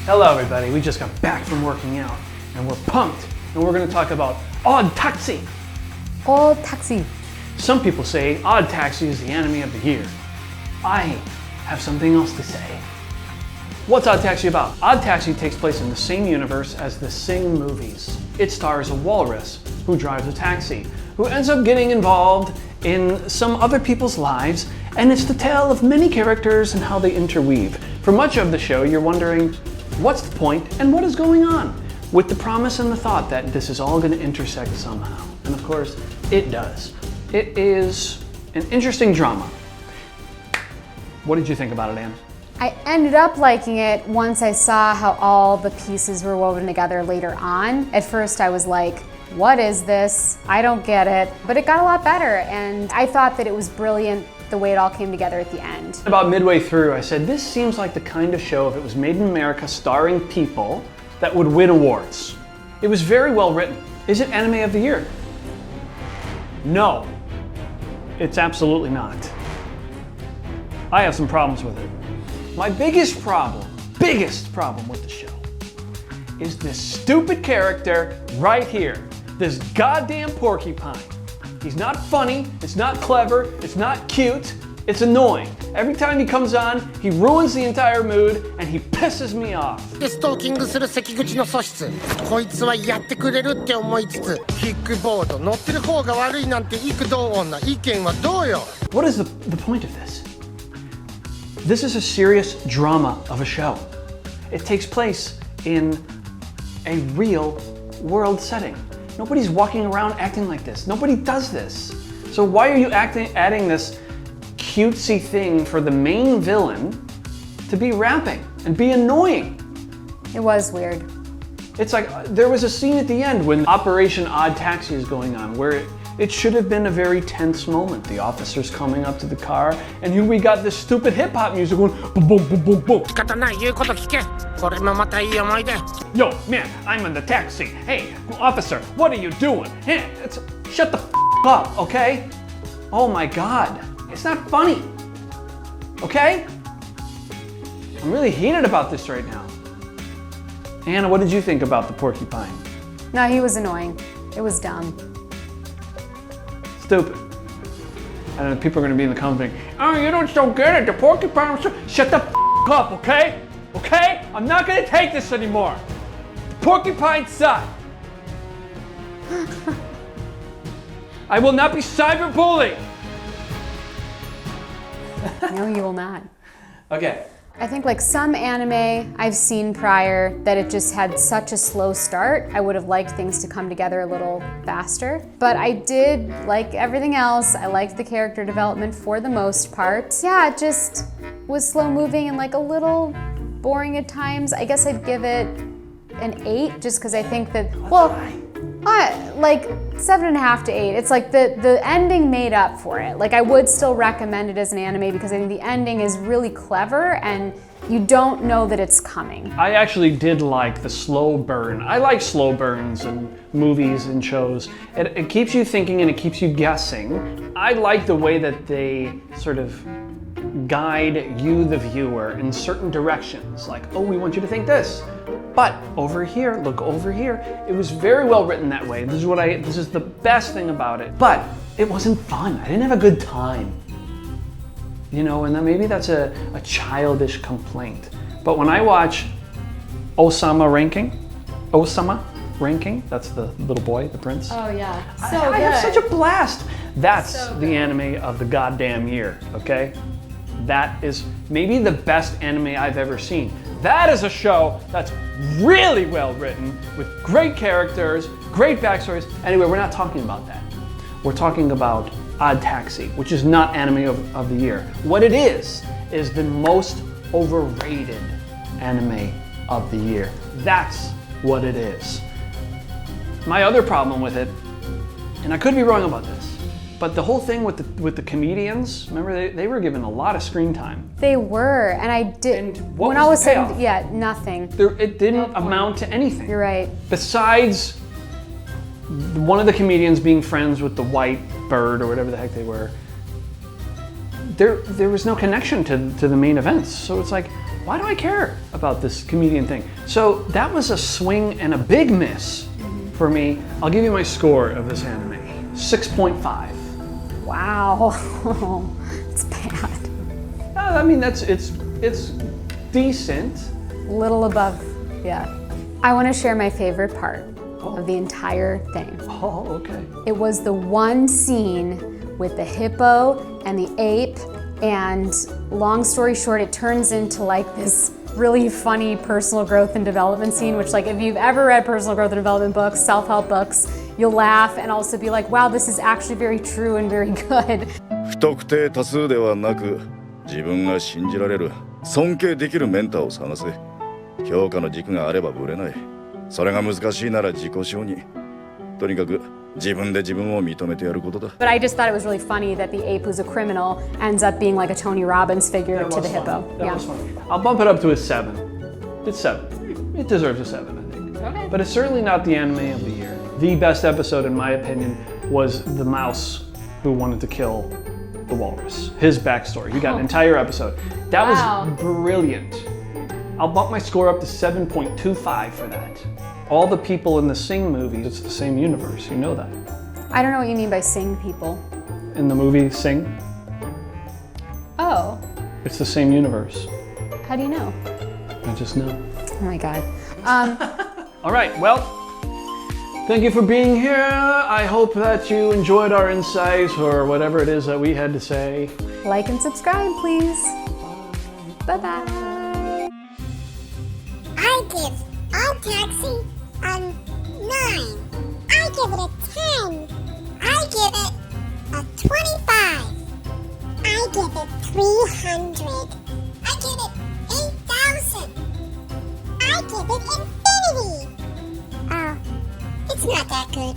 Hello everybody, we just got back from working out and we're pumped and we're going to talk about Odd Taxi. Odd Taxi. Some people say Odd Taxi is the anime of the year. I have something else to say. What's Odd Taxi about? Odd Taxi takes place in the same universe as the Sing movies. It stars a walrus who drives a taxi, who ends up getting involved in some other people's lives, and it's the tale of many characters and how they interweave. For much of the show, you're wondering, what's the point and what is going on? With the promise and the thought that this is all going to intersect somehow. And of course, it does. It is an interesting drama. What did you think about it, Anne? I ended up liking it once I saw how all the pieces were woven together later on. At first I was like, what is this? I don't get it. But it got a lot better, and I thought that it was brilliant the way it all came together at the end. About midway through, I said, this seems like the kind of show, if it was made in America, starring people that would win awards. It was very well written. Is it anime of the year? No, it's absolutely not. I have some problems with it. My biggest problem with the show is this stupid character right here, this goddamn porcupine. He's not funny, it's not clever, it's not cute, it's annoying. Every time he comes on, he ruins the entire mood and he pisses me off. ストーキングする関口の素質。こいつはやってくれるって思いつつ、キックボード乗ってる方が悪いなんて幾度女。意見はどうよ。What is the point of this? This is a serious drama of a show. It takes place in a real world setting. Nobody's walking around acting like this. Nobody does this. So why are you adding this cutesy thing for the main villain to be rapping and be annoying? It was weird. It's like there was a scene at the end when Operation Odd Taxi is going on where it should have been a very tense moment. The officer's coming up to the car and here we got this stupid hip-hop music going boom, boom, boom, boom, boom. 仕方ない言うこと聞け。これもまたいい思い出。 Yo, man, I'm in the taxi. Hey, officer, what are you doing? Hey, shut the up, okay? Oh my God, it's not funny, okay? I'm really heated about this right now. Anna, what did you think about the porcupine? No, he was annoying. It was dumb. Stupid. And then people are going to be in the comments saying, oh, you don't get it, the porcupine was so... Shut the up, okay? Okay? I'm not going to take this anymore. The porcupine sucked. I will not be cyberbullied. No, you will not. Okay. I think like some anime I've seen prior that it just had such a slow start. I would have liked things to come together a little faster. But I did like everything else. I liked the character development for the most part. Yeah, it just was slow moving and like a little boring at times. I guess I'd give it an 8 just because I think that, well, like 7.5 to 8. It's like the ending made up for it. Like I would still recommend it as an anime because I think the ending is really clever and you don't know that it's coming. I actually did like the slow burn. I like slow burns in movies and shows. It keeps you thinking and it keeps you guessing. I like the way that they sort of guide you, the viewer, in certain directions. Like, oh, we want you to think this. But over here, look over here. It was very well written that way. This is the best thing about it. But it wasn't fun. I didn't have a good time. You know, and then maybe that's a childish complaint. But when I watch Osama Ranking, that's the little boy, the prince. Oh yeah, I have such a blast. That's the anime of the goddamn year, okay? That is maybe the best anime I've ever seen. That is a show that's really well written with great characters, great backstories. Anyway, we're not talking about that. We're talking about Odd Taxi, which is not anime of the year. What it is the most overrated anime of the year. That's what it is. My other problem with it, and I could be wrong about this, but the whole thing with the comedians, remember they were given a lot of screen time. They were, and I did. And what when was I was the payoff? saying, yeah, nothing. It didn't amount to anything. You're right. Besides one of the comedians being friends with the white bird or whatever the heck they were, there was no connection to the main events. So it's like, why do I care about this comedian thing? So that was a swing and a big miss for me. I'll give you my score of this anime. 6.5. Wow. It's bad. I mean, it's decent. A little above, yeah. I want to share my favorite part of the entire thing. Oh, okay. It was the one scene with the hippo and the ape, and long story short, it turns into like this really funny personal growth and development scene, which, like, if you've ever read personal growth and development books, self-help books, you'll laugh and also be like, wow, this is actually very true and very good. 不特定多数ではなく、自分が信じられる、尊敬できるメンターを探せ。評価の軸があればぶれない。それが難しいなら自己承認。とにかく自分で自分を認めてやることだ。But I just thought it was really funny that the ape who's a criminal ends up being like a Tony Robbins figure That to was the hippo. funny. That was funny. I'll bump it up to a 7. It's 7. It deserves a 7, I think. Okay. But it's certainly not the anime of the year. The best episode, in my opinion, was the mouse who wanted to kill the walrus. His backstory. He got an entire episode. That Wow. was brilliant. I'll bump my score up to 7.25 for that. All the people in the Sing movies, it's the same universe. You know that. I don't know what you mean by sing people. In the movie Sing, Oh, it's the same universe. how do you know? I just know. Oh my God. All right, well, thank you for being here. I hope that you enjoyed our insights or whatever it is that we had to say. Like and subscribe, please. Bye-bye. I give All Taxi a 9. I give it a 10. I give it a 25. I give it 300. I give it 8,000. I give it infinity. Oh, it's not that good.